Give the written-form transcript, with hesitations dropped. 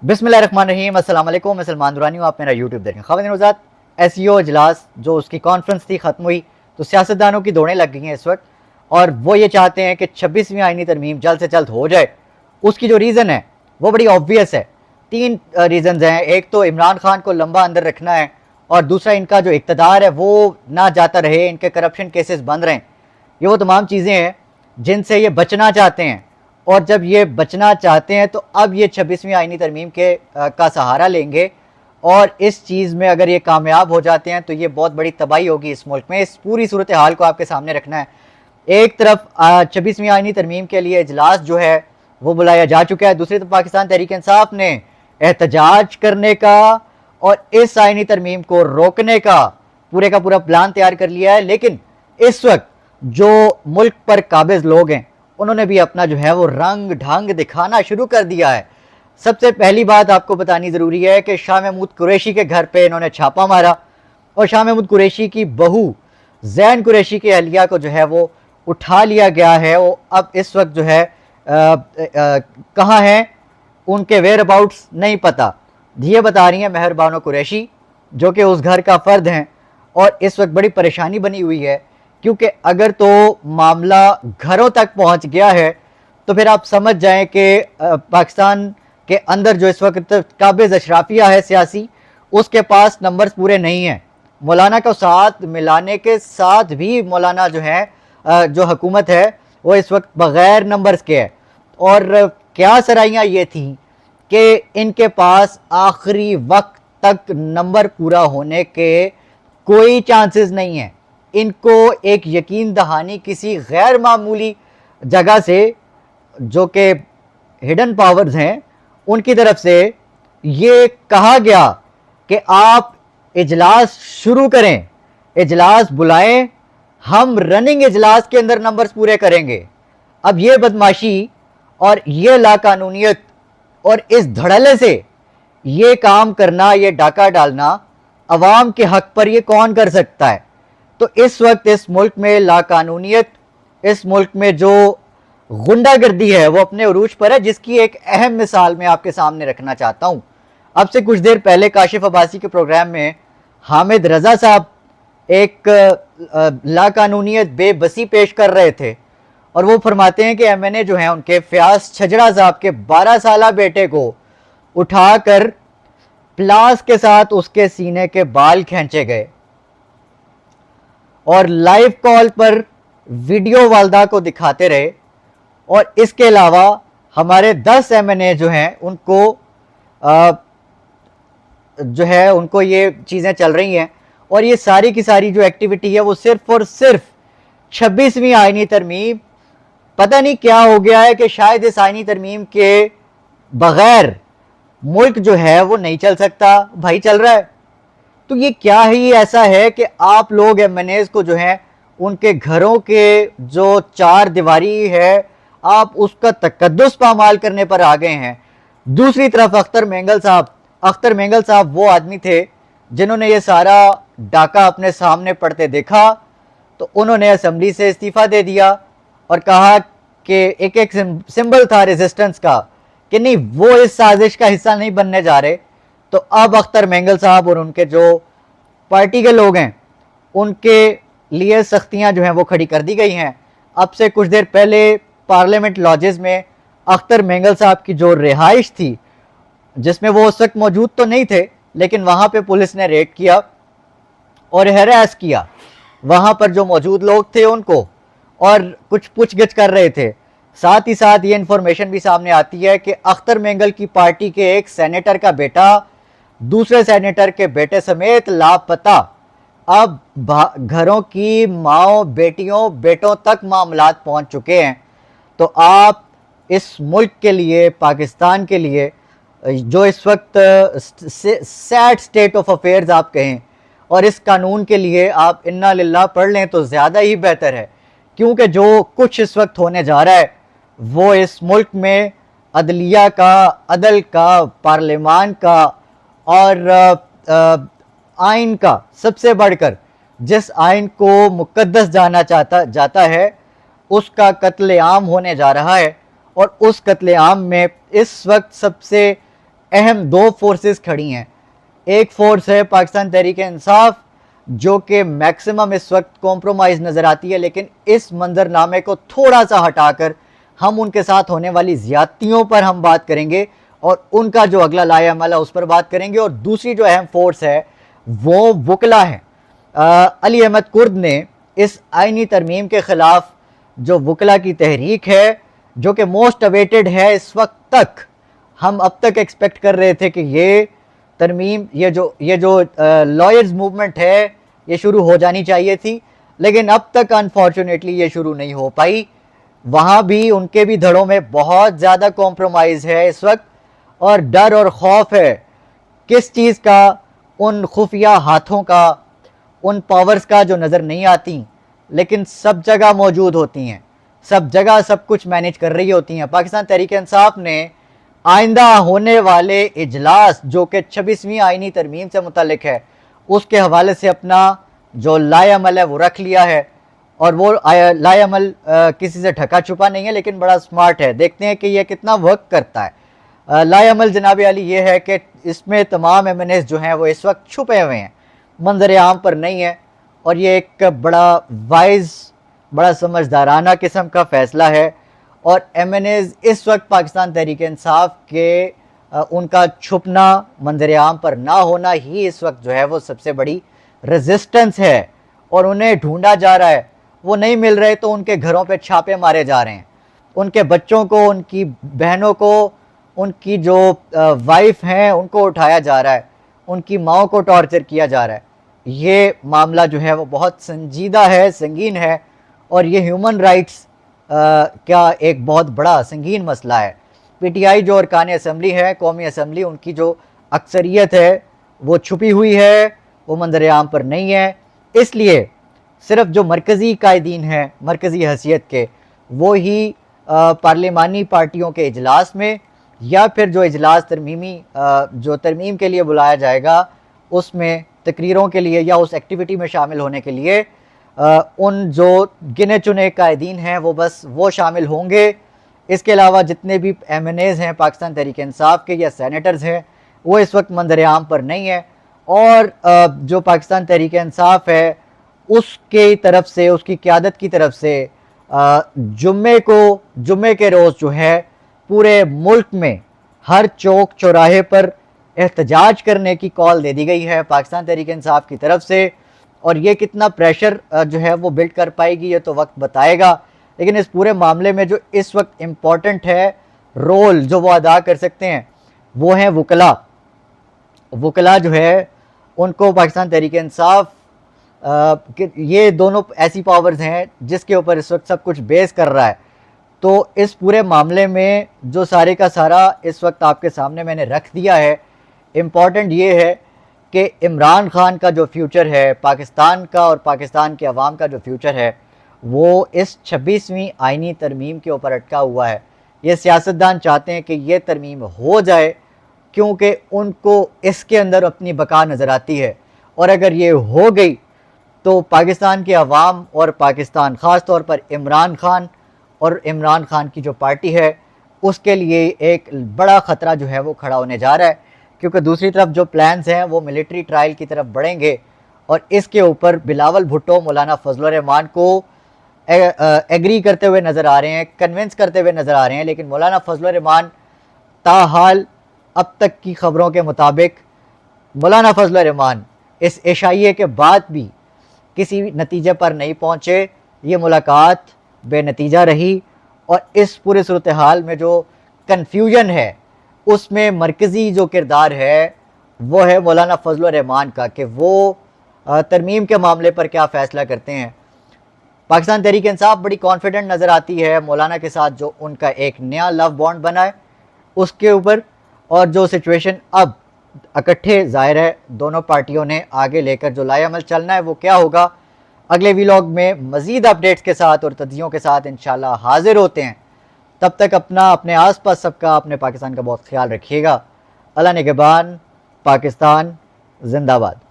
बिस्मिल्लाहिर्रहमानिर्रहीम, अस्सलाम वालेकुम। मैं सलमान दुरानी हूँ, आप मेरा यूट्यूब देखें। ख़वातीन हज़रात, SEO इजलास जो उसकी कॉन्फ्रेंस थी ख़त्म हुई तो सियासतदानों की दौड़ें लग गई हैं इस वक्त, और वो ये चाहते हैं कि 26वीं आईनी तरमीम जल्द से जल्द हो जाए। उसकी जो रीज़न है वो बड़ी ऑब्वियस है। तीन रीज़न्स हैं। एक तो इमरान खान को लंबा अंदर रखना है, और दूसरा इनका जो इक़्तिदार है वो ना जाता रहे, इनके करप्शन केसेस बंद रहें। ये वो तमाम चीज़ें हैं जिनसे ये बचना चाहते हैं, और जब ये बचना चाहते हैं तो अब ये 26वीं आईनी तरमीम का सहारा लेंगे, और इस चीज़ में अगर ये कामयाब हो जाते हैं तो ये बहुत बड़ी तबाही होगी इस मुल्क में। इस पूरी सूरत हाल को आपके सामने रखना है। एक तरफ 26वीं आईनी तरमीम के लिए इजलास जो है वो बुलाया जा चुका है, दूसरी तरफ पाकिस्तान तहरीक इंसाफ ने एहतजाज करने का और इस आईनी तरमीम को रोकने का पूरा प्लान तैयार कर लिया है। लेकिन इस वक्त जो मुल्क पर काबिज लोग हैं उन्होंने भी अपना जो है वो रंग ढंग दिखाना शुरू कर दिया है। सबसे पहली बात आपको बतानी ज़रूरी है कि शाह महमूद कुरैशी के घर पे इन्होंने छापा मारा, और शाह महमूद कुरैशी की बहू ज़ैन कुरैशी की अहलिया को जो है वो उठा लिया गया है। वो अब इस वक्त जो है कहाँ हैं, उनके वेयर अबाउट्स नहीं पता। ये बता रही हैं मेहरबानो कुरैशी, जो कि उस घर का फ़र्द हैं, और इस वक्त बड़ी परेशानी बनी हुई है, क्योंकि अगर तो मामला घरों तक पहुंच गया है तो फिर आप समझ जाएं कि पाकिस्तान के अंदर जो इस वक्त काबिज अशराफिया है सियासी, उसके पास नंबर्स पूरे नहीं हैं। मौलाना को साथ मिलाने के साथ भी मौलाना जो है जो हुकूमत है वो इस वक्त बग़ैर नंबर्स के है। और क्या सराइयाँ ये थी कि इनके पास आखिरी वक्त तक नंबर पूरा होने के कोई चांसेस नहीं है। इनको एक यकीन दहानी किसी गैर मामूली जगह से, जो कि हिडन पावर्स हैं, उनकी तरफ से ये कहा गया कि आप इजलास शुरू करें, इजलास बुलाएं, हम रनिंग इजलास के अंदर नंबर्स पूरे करेंगे। अब ये बदमाशी और ये लाकानूनियत और इस धड़ल्ले से ये काम करना, ये डाका डालना अवाम के हक पर ये कौन कर सकता है? तो इस वक्त इस मुल्क में लाकानूनियत, इस मुल्क में जो गुंडागर्दी है वो अपने उरूज पर है, जिसकी एक अहम मिसाल मैं आपके सामने रखना चाहता हूँ। अब से कुछ देर पहले काशिफ अब्बासी के प्रोग्राम में हामिद रजा साहब एक लाकानूनियत बेबसी पेश कर रहे थे, और वो फरमाते हैं कि MNA जो हैं उनके फयाज छजड़ा साहब के 12 साला बेटे को उठाकर प्लास के साथ उसके सीने के बाल खींचे गए, और लाइव कॉल पर वीडियो वालदा को दिखाते रहे। और इसके अलावा हमारे 10 MNA जो हैं उनको ये चीज़ें चल रही हैं, और ये सारी की सारी जो एक्टिविटी है वो सिर्फ और सिर्फ 26वीं आईनी तरमीम, पता नहीं क्या हो गया है कि शायद इस आईनी तरमीम के बग़ैर मुल्क जो है वो नहीं चल सकता। भाई चल रहा है तो ये क्या है? ये ऐसा है कि आप लोग MNAs को जो है उनके घरों के जो चार दीवारी है आप उसका तकद्दुस पामाल करने पर आ गए हैं। दूसरी तरफ अख्तर मेंगल साहब वो आदमी थे जिन्होंने ये सारा डाका अपने सामने पड़ते देखा, तो उन्होंने असेंबली से इस्तीफ़ा दे दिया और कहा कि एक सिंबल था रेजिस्टेंस का कि नहीं, वो इस साजिश का हिस्सा नहीं बनने जा रहे। तो अब अख्तर मेंगल साहब और उनके जो पार्टी के लोग हैं उनके लिए सख्तियां जो हैं वो खड़ी कर दी गई हैं। अब से कुछ देर पहले पार्लियामेंट लॉजेस में अख्तर मेंगल साहब की जो रिहाइश थी, जिसमें वो उस वक्त मौजूद तो नहीं थे, लेकिन वहाँ पे पुलिस ने रेड किया और हैरेस किया वहाँ पर जो मौजूद लोग थे उनको, और कुछ पूछगिछ कर रहे थे। साथ ही साथ ये इन्फॉर्मेशन भी सामने आती है कि अख्तर मेंगल की पार्टी के एक सेनेटर का बेटा दूसरे सेनेटर के बेटे समेत लापता। अब घरों की माओ बेटियों बेटों तक मामलात पहुंच चुके हैं। तो आप इस मुल्क के लिए, पाकिस्तान के लिए, जो इस वक्त सैड स्टेट ऑफ अफेयर्स आप कहें, और इस कानून के लिए आप इन्ना लिल्लाह पढ़ लें तो ज़्यादा ही बेहतर है, क्योंकि जो कुछ इस वक्त होने जा रहा है वो इस मुल्क में अदलिया का, अदल का, पार्लियामान का और आइन का, सबसे बढ़कर जिस आइन को मुकद्दस जाना जाता है उसका कत्लेआम होने जा रहा है। और उस कत्लेआम में इस वक्त सबसे اہم دو فورسز کھڑی ہیں. ایک فورس ہے پاکستان تحریک انصاف جو کہ میکسیمم اس وقت کمپرومائز نظر آتی ہے, لیکن اس منظر نامے کو تھوڑا سا ہٹا کر ہم ان کے ساتھ ہونے والی زیادتیوں پر ہم بات کریں گے اور ان کا جو اگلا لائحہ عمل ہے اس پر بات کریں گے. اور دوسری جو اہم فورس ہے وہ وکلا ہے. علی احمد کرد نے اس آئینی ترمیم کے خلاف جو وکلا کی تحریک ہے جو کہ موسٹ اویٹڈ ہے اس وقت تک, ہم اب تک ایکسپیکٹ کر رہے تھے کہ یہ ترمیم یہ جو لائرز موومنٹ ہے یہ شروع ہو جانی چاہیے تھی, لیکن اب تک انفارچونیٹلی یہ شروع نہیں ہو پائی. وہاں بھی ان کے بھی دھڑوں میں بہت زیادہ کمپرومائز ہے اس وقت, اور ڈر اور خوف ہے کس چیز کا, ان خفیہ ہاتھوں کا, ان پاورز کا جو نظر نہیں آتی لیکن سب جگہ موجود ہوتی ہیں, سب جگہ سب کچھ مینیج کر رہی ہوتی ہیں. پاکستان تحریک انصاف نے آئندہ ہونے والے اجلاس جو کہ 26ویں آئینی ترمیم سے متعلق ہے اس کے حوالے سے اپنا جو لائحہ عمل ہے وہ رکھ لیا ہے, اور وہ لائحہ عمل کسی سے ڈھکا چھپا نہیں ہے لیکن بڑا سمارٹ ہے. دیکھتے ہیں کہ یہ کتنا ورک کرتا ہے. لائحہ عمل جناب علی یہ ہے کہ اس میں تمام ایم این ایز جو ہیں وہ اس وقت چھپے ہوئے ہیں, منظر عام پر نہیں ہے, اور یہ ایک بڑا وائز, بڑا سمجھدارانہ قسم کا فیصلہ ہے. اور ایم این ایز اس وقت پاکستان تحریک انصاف کے ان کا چھپنا, منظر عام پر نہ ہونا ہی اس وقت جو ہے وہ سب سے بڑی ریزسٹنس ہے, اور انہیں ڈھونڈا جا رہا ہے. وہ نہیں مل رہے تو ان کے گھروں پہ چھاپے مارے جا رہے ہیں, ان کے بچوں کو, ان کی بہنوں کو, ان کی جو وائف ہیں ان کو اٹھایا جا رہا ہے, ان کی ماؤں کو ٹارچر کیا جا رہا ہے. یہ معاملہ جو ہے وہ بہت سنجیدہ ہے, سنگین ہے, اور یہ ہیومن رائٹس کا ایک بہت بڑا سنگین مسئلہ ہے. پی ٹی آئی جو ارکان اسمبلی ہے, قومی اسمبلی, ان کی جو اکثریت ہے وہ چھپی ہوئی ہے, وہ منظر عام پر نہیں ہے. اس لیے صرف جو مرکزی قائدین ہیں, مرکزی حیثیت کے, وہ ہی پارلیمانی پارٹیوں کے اجلاس میں یا پھر جو اجلاس جو ترمیم کے لیے بلایا جائے گا اس میں تقریروں کے لیے یا اس ایکٹیویٹی میں شامل ہونے کے لیے ان جو گنے چنے قائدین ہیں وہ شامل ہوں گے. اس کے علاوہ جتنے بھی ایم این ایز ہیں پاکستان تحریک انصاف کے یا سینیٹرز ہیں وہ اس وقت منظر عام پر نہیں ہیں. اور جو پاکستان تحریک انصاف ہے اس کی طرف سے, اس کی قیادت کی طرف سے جمعے کے روز جو ہے پورے ملک میں ہر چوک چوراہے پر احتجاج کرنے کی کال دے دی گئی ہے پاکستان تحریک انصاف کی طرف سے. اور یہ کتنا پریشر جو ہے وہ بلڈ کر پائے گی یہ تو وقت بتائے گا, لیکن اس پورے معاملے میں جو اس وقت امپورٹنٹ ہے رول جو وہ ادا کر سکتے ہیں وہ ہیں وکلا. وکلا جو ہے ان کو پاکستان تحریک انصاف یہ دونوں ایسی پاورز ہیں جس کے اوپر اس وقت سب کچھ بیس کر رہا ہے. تو اس پورے معاملے میں جو سارے کا سارا اس وقت آپ کے سامنے میں نے رکھ دیا ہے, امپورٹنٹ یہ ہے کہ عمران خان کا جو فیوچر ہے, پاکستان کا اور پاکستان کے عوام کا جو فیوچر ہے وہ اس 26ویں آئینی ترمیم کے اوپر اٹکا ہوا ہے. یہ سیاستدان چاہتے ہیں کہ یہ ترمیم ہو جائے کیونکہ ان کو اس کے اندر اپنی بقا نظر آتی ہے, اور اگر یہ ہو گئی تو پاکستان کے عوام اور پاکستان خاص طور پر عمران خان اور عمران خان کی جو پارٹی ہے اس کے لیے ایک بڑا خطرہ جو ہے وہ کھڑا ہونے جا رہا ہے. کیونکہ دوسری طرف جو پلانز ہیں وہ ملٹری ٹرائل کی طرف بڑھیں گے, اور اس کے اوپر بلاول بھٹو مولانا فضل الرحمان کو ایگری کرتے ہوئے نظر آ رہے ہیں, کنونس کرتے ہوئے نظر آ رہے ہیں. لیکن مولانا فضل الرحمان تاحال اب تک کی خبروں کے مطابق مولانا فضل الرحمان اس عشائیے کے بعد بھی کسی نتیجے پر نہیں پہنچے. یہ ملاقات بے نتیجہ رہی, اور اس پورے صورتحال میں جو کنفیوژن ہے اس میں مرکزی جو کردار ہے وہ ہے مولانا فضل الرحمان کا کہ وہ ترمیم کے معاملے پر کیا فیصلہ کرتے ہیں. پاکستان تحریک انصاف بڑی کانفیڈنٹ نظر آتی ہے مولانا کے ساتھ جو ان کا ایک نیا لو بانڈ بنا ہے اس کے اوپر, اور جو سچویشن اب اکٹھے ظاہر ہے دونوں پارٹیوں نے آگے لے کر جو لائحہ عمل چلنا ہے وہ کیا ہوگا. اگلے ویلاگ میں مزید اپڈیٹس کے ساتھ اور تجزیوں کے ساتھ انشاءاللہ حاضر ہوتے ہیں. تب تک اپنے آس پاس سب کا, اپنے پاکستان کا بہت خیال رکھیے گا. اللہ نگہبان. پاکستان زندہ باد.